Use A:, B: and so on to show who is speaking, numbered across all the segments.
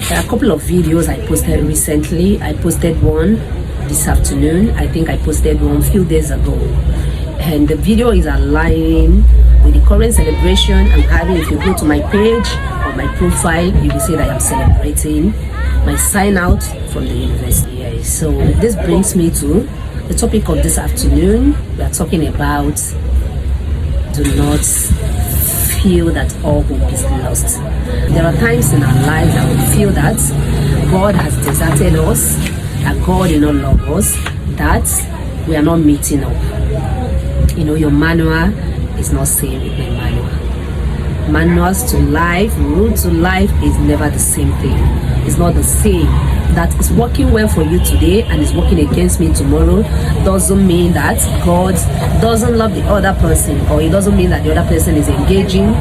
A: There are a couple of videos I posted recently. I posted one this afternoon. I think I posted one a few days ago. And the video is aligning with the current celebration I'm having. If you go to my page or my profile, you will see that I'm celebrating my sign out from the university. So this brings me to the topic of this afternoon. We are talking about do not feel that all hope is lost. There are times in our lives that we feel that God has deserted us, that God did not love us, that we are not meeting up. You know, your manual is not same with my manual. Manuals to life, route to life is never the same thing. It's not the same. That is working well for you today and is working against me tomorrow doesn't mean that God doesn't love the other person, or it doesn't mean that the other person is engaging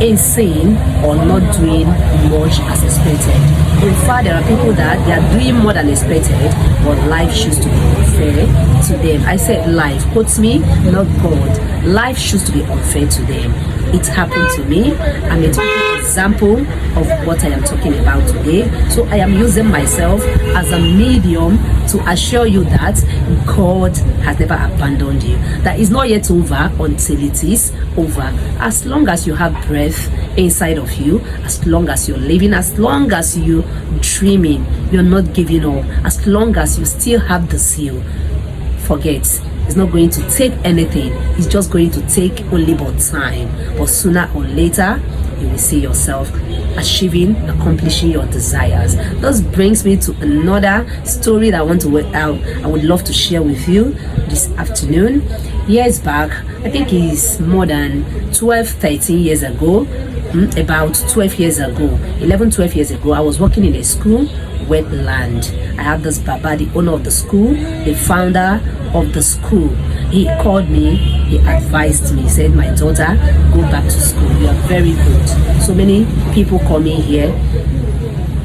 A: in sin or not doing much as expected. In fact, there are people that they are doing more than expected, but life chooses to be unfair to them. I said life, quotes me, not God. Life chooses to be unfair to them. It happened to me. I'm a typical example of what I am talking about today. So I am using myself as a medium to assure you that God has never abandoned you. That is not yet over until it is over. As long as you have breath inside of you, as long as you're living, as long as you're dreaming, you're not giving up, as long as you still have the seal, forget. It's not going to take anything. It's just going to take only but time. But sooner or later, you will see yourself achieving, accomplishing your desires. This brings me to another story that I would love to share with you this afternoon. Years back, I think it's more than 13 years ago, about 12 years ago, 12 years ago, I was working in a school, Wetland. I have this Baba, the owner of the school, the founder of the school. He called me, he advised me, he said, my daughter, go back to school, you are very good. So many people call me here,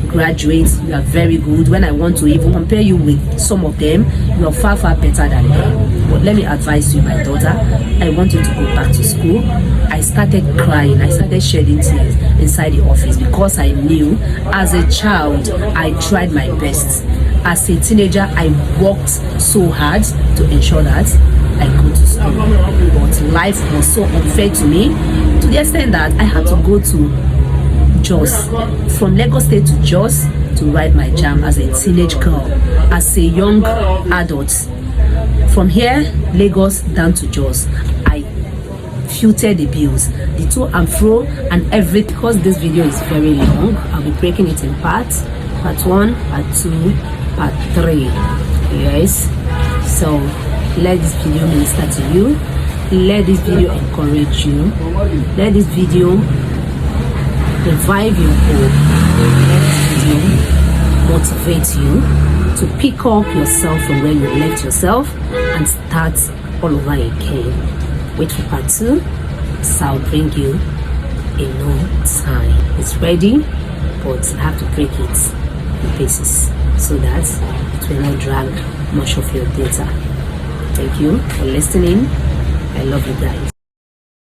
A: graduates, you are very good. When I want to even compare you with some of them, you are far better than them. But let me advise you, my daughter, I want you to go back to school. I started crying, I started shedding tears inside the office because I knew as a child I tried my best. As a teenager, I worked so hard to ensure that I go to school. But life was so unfair to me, to the extent that I had to go to Jos, from Lagos State to Jos, to write my JAMB as a teenage girl, as a young adult. From here, Lagos down to Jos, I filtered the bills, the to and fro and everything. Because this video is very long, I'll be breaking it in parts. Part 1, part 2, part 3. Yes, so let this video minister to you. Let this video encourage you. Let this video revive your hope. Let this video motivate you to pick up yourself from where you left yourself and start all over again. Wait for part 2, so I'll bring you in no time. It's ready, but I have to break it in pieces so that it will not drag much of your data. Thank you for listening. I love you guys.